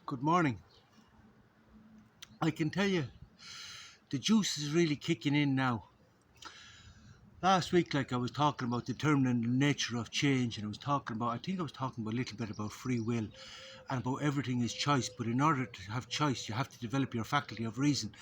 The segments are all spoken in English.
Good morning. I can tell you the juice is really kicking in now. Last week, like I was talking about determining the nature of change, and I think I was talking about a little bit about free will and about everything is choice. But in order to have choice, you have to develop your faculty of reason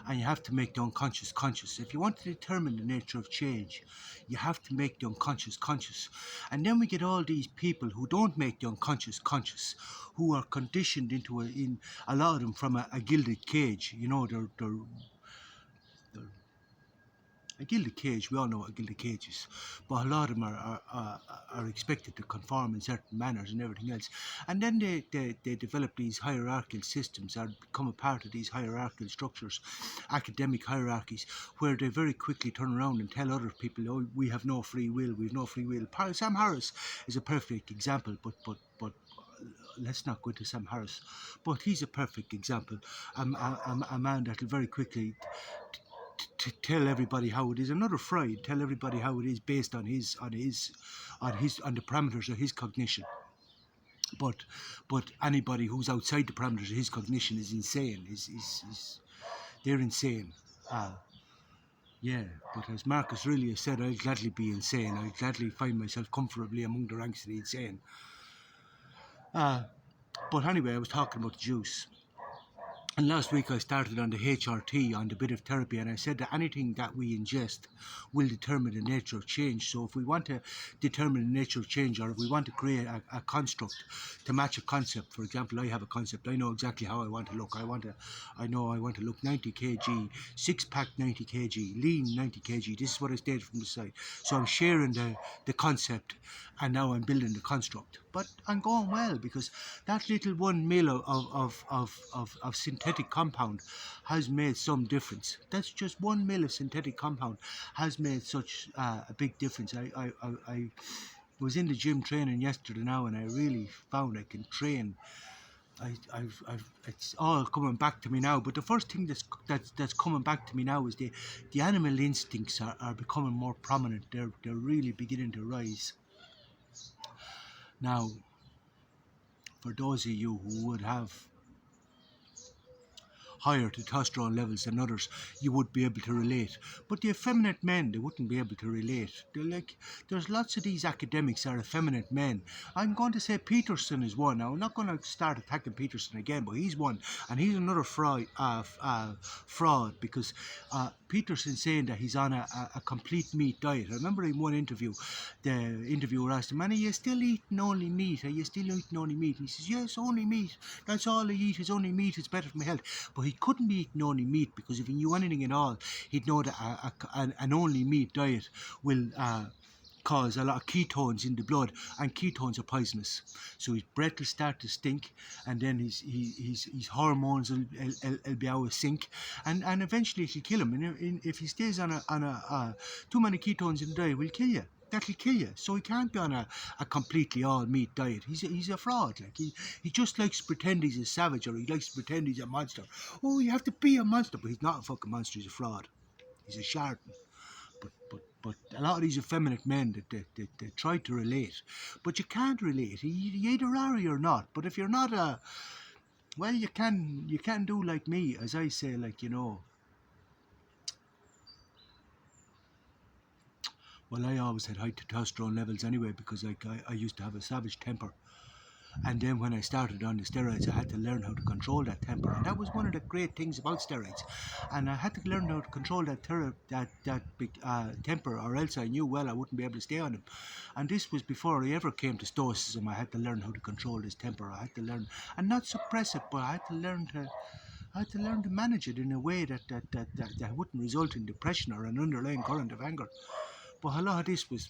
and you have to make the unconscious conscious. If you want to determine the nature of change, you have to make the unconscious conscious. And then we get all these people who don't make the unconscious conscious, who are conditioned in a lot of them from a gilded cage. You know, they're a gilded cage, we all know what a gilded cage is, but a lot of them are expected to conform in certain manners and everything else. And then they develop these hierarchical systems or become a part of these hierarchical structures, academic hierarchies, where they very quickly turn around and tell other people, oh, we have no free will, we have no free will. Sam Harris is a perfect example, but let's not go into Sam Harris, but he's a perfect example. A man that will very quickly to tell everybody how it is. Another Freud tell everybody how it is based on the parameters of his cognition. But anybody who's outside the parameters of his cognition is insane. They're insane. Yeah, but as Marcus Aurelius said, I'll gladly be insane. I'll gladly find myself comfortably among the ranks of the insane. But anyway, I was talking about the juice. And last week I started on the HRT, on the bit of therapy, and I said that anything that we ingest will determine the nature of change. So if we want to determine the nature of change, or if we want to create a construct to match a concept, for example, I have a concept, I know exactly how I want to look. I know I want to look 90 kg, six-pack 90 kg, lean 90 kg. This is what I stated from the side. So I'm sharing the concept, and now I'm building the construct. But I'm going well, because that little 1 mil of synthetic compound has made some difference. That's just 1 mil of synthetic compound has made such a big difference. I was in the gym training yesterday now, and I really found I can train. It's all coming back to me now. But the first thing that's coming back to me now is the animal instincts are becoming more prominent. They're really beginning to rise. Now, for those of you who would have higher testosterone levels than others, you would be able to relate. But the effeminate men, they wouldn't be able to relate. There's lots of these academics are effeminate men. I'm going to say Peterson is one. Now, I'm not going to start attacking Peterson again, but he's one. And he's another fraud, because Peterson saying that he's on a complete meat diet. I remember in one interview, the interviewer asked him, man, are you still eating only meat? Are you still eating only meat? And he says, yes, only meat. That's all I eat is only meat. It's better for my health. But he couldn't be eating only meat, because if he knew anything at all, he'd know that an only meat diet will cause a lot of ketones in the blood, and ketones are poisonous. So his breath will start to stink, and then his hormones will be out of sync, and eventually it'll kill him. And if he stays on a too many ketones in the diet, will kill you. That'll kill you. So he can't be on a completely all meat diet. He's a fraud. Like he just likes to pretend he's a savage, or he likes to pretend he's a monster. Oh, you have to be a monster, but he's not a fucking monster. He's a fraud. He's a charlatan. But a lot of these effeminate men they try to relate, but you can't relate. You either are or you're not. But if you're not well, you can do like me, as I say, like, you know. Well, I always had high testosterone levels anyway, because I used to have a savage temper. And then when I started on the steroids, I had to learn how to control that temper. And that was one of the great things about steroids. And I had to learn how to control that temper, or else I knew well I wouldn't be able to stay on them. And this was before I ever came to stoicism. I had to learn how to control this temper. I had to learn, and not suppress it, but I had to learn to manage it in a way that wouldn't result in depression or an underlying current of anger. But a lot of this was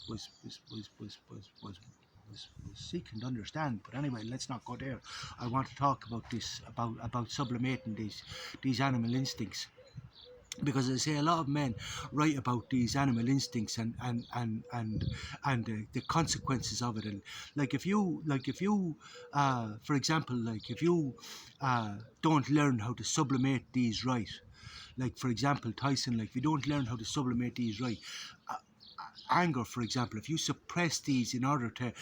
seeking to understand. But anyway, let's not go there. I want to talk about this, about sublimating these animal instincts. Because I say a lot of men write about these animal instincts and the consequences of it. And if you for example, if you don't learn how to sublimate these right, like for example Tyson, like if you don't learn how to sublimate these right, anger, for example, if you suppress these in order to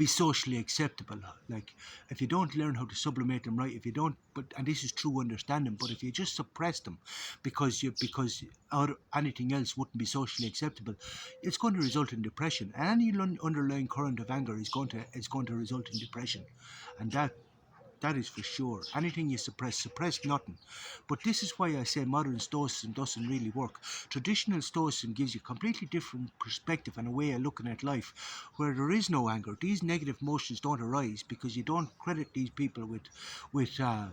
be socially acceptable. Like, if you don't learn how to sublimate them right, if you don't, and this is true understanding, but if you just suppress them because anything else wouldn't be socially acceptable, it's going to result in depression. And any underlying current of anger is going to result in depression, and that is for sure. Anything you suppress nothing. But this is why I say modern Stoicism doesn't really work. Traditional Stoicism gives you a completely different perspective and a way of looking at life, where there is no anger. These negative emotions don't arise because you don't credit these people with uh,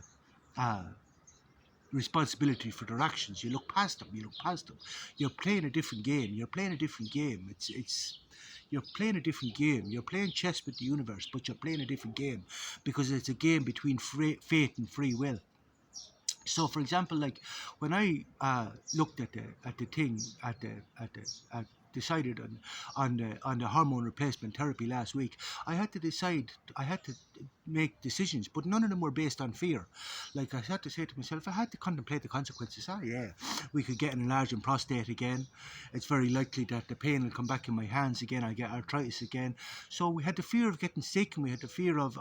responsibility for their actions. You look past them. You're playing a different game. You're playing a different game. You're playing chess with the universe, but you're playing a different game because it's a game between fate and free will. So, for example, like when I looked at the thing at decided on the hormone replacement therapy last week, I had to decide. I had to make decisions, but none of them were based on fear. Like, I had to say to myself, I had to contemplate the consequences. Yeah, we could get an enlarging prostate again. It's very likely that the pain will come back in my hands again. I get arthritis again. So we had the fear of getting sick, and we had the fear of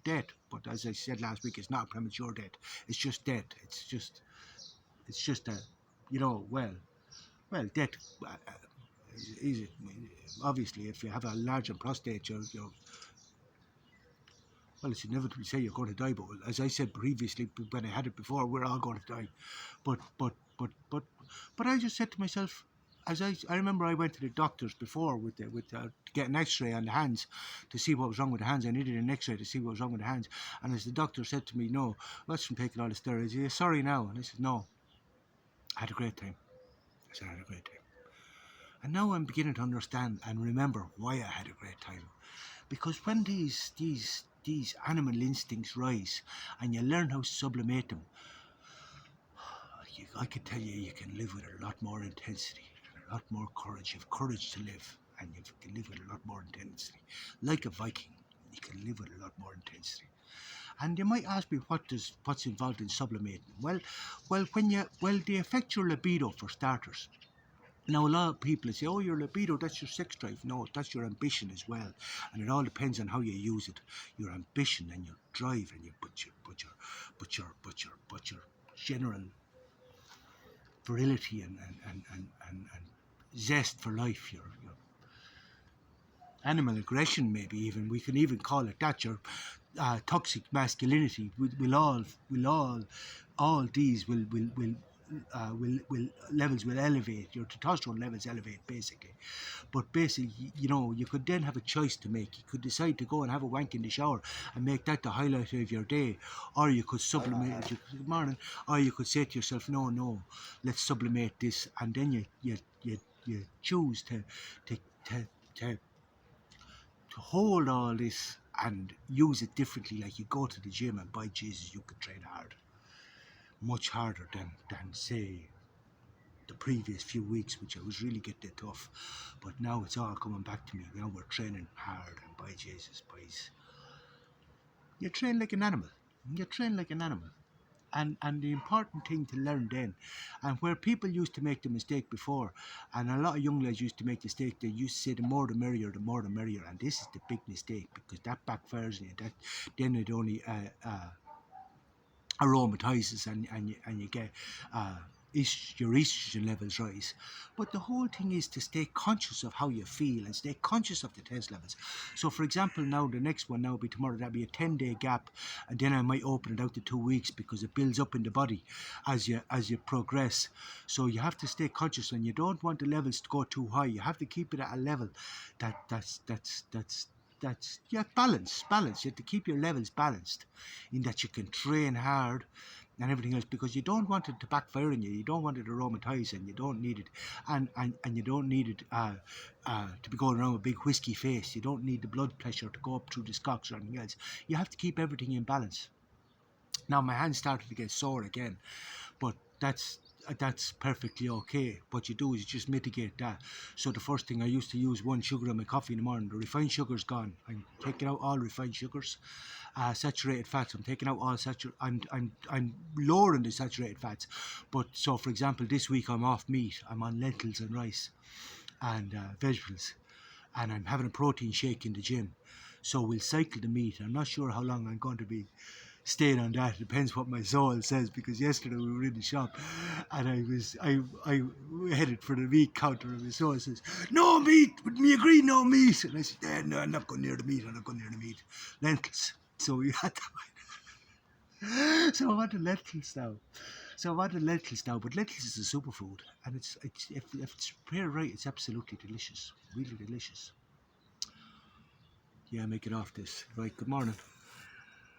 death. But as I said last week, it's not a premature death. It's just death. It's just a, death. Is easy. Obviously, if you have a large prostate, well, it's inevitable to say you're going to die. But as I said previously, when I had it before, we're all going to die. But I just said to myself, as I remember, I went to the doctors before to get an X-ray on the hands to see what was wrong with the hands. I needed an X-ray to see what was wrong with the hands. And as the doctor said to me, "No, that's from taking all the steroids. Are you sorry now?" And I said, "No, I had a great time." I said, "I had a great time." And now I'm beginning to understand and remember why I had a great time. Because when these animal instincts rise and you learn how to sublimate them, I can tell you can live with a lot more intensity, a lot more courage. You have courage to live, and you can live with a lot more intensity. Like a Viking, you can live with a lot more intensity. And you might ask me, what's involved in sublimating? Well, they affect your libido for starters. Now, a lot of people say, "Oh, your libido, that's your sex drive." No, that's your ambition as well, and it all depends on how you use it. Your ambition and your drive, and your general virility and zest for life. Your animal aggression, maybe even we can even call it that. Your toxic masculinity. All these will levels will elevate. Your testosterone levels elevate basically. But basically, you could then have a choice to make. You could decide to go and have a wank in the shower and make that the highlight of your day, or you could sublimate. Good morning. Or you could say to yourself, "No, let's sublimate this," and then you choose to hold all this and use it differently. Like, you go to the gym and by Jesus, you could train hard, much harder than say the previous few weeks, which I was really getting tough. But now it's all coming back to me. Now we're training hard, and by Jesus, boys, you train like an animal. You train like an animal. And the important thing to learn then, and where people used to make the mistake before, and a lot of young lads used to make the mistake, they used to say the more the merrier, and this is the big mistake, because that backfires on you. That then it only aromatizes, and you get your estrogen levels rise. But the whole thing is to stay conscious of how you feel and stay conscious of the test levels. So, for example, now the next one now will be tomorrow. That'll be a 10-day gap, and then I might open it out to 2 weeks because it builds up in the body as you progress. So you have to stay conscious, and you don't want the levels to go too high. You have to keep it at a level that's balance. You have to keep your levels balanced, in that you can train hard and everything else, because you don't want it to backfire on you. You don't want it to aromatize, and you don't need it, and you don't need it to be going around with a big whiskey face. You don't need the blood pressure to go up through the scocks or anything else. You have to keep everything in balance. Now my hands started to get sore again, but that's perfectly okay. What you do is you just mitigate that. So the first thing, I used to use 1 sugar in my coffee in the morning. The refined sugar's gone. I'm taking out all refined sugars. Saturated fats, I'm taking out all saturated. I'm lowering the saturated fats. But so, for example, this week I'm off meat. I'm on lentils and rice and vegetables. and I'm having a protein shake in the gym. So we'll cycle the meat. I'm not sure how long I'm going to be staying on that. It depends what my soul says, because yesterday we were in the shop and I headed for the meat counter and my soul says, no meat, but me agree no meat. And I said, yeah, no, I'm not going near the meat, I'm not going near the meat. Lentils. So we had to so I wanted lentils now. But lentils is a superfood, and it's if it's prepared right, it's absolutely delicious, really delicious. Yeah, make it off this. Right, good morning.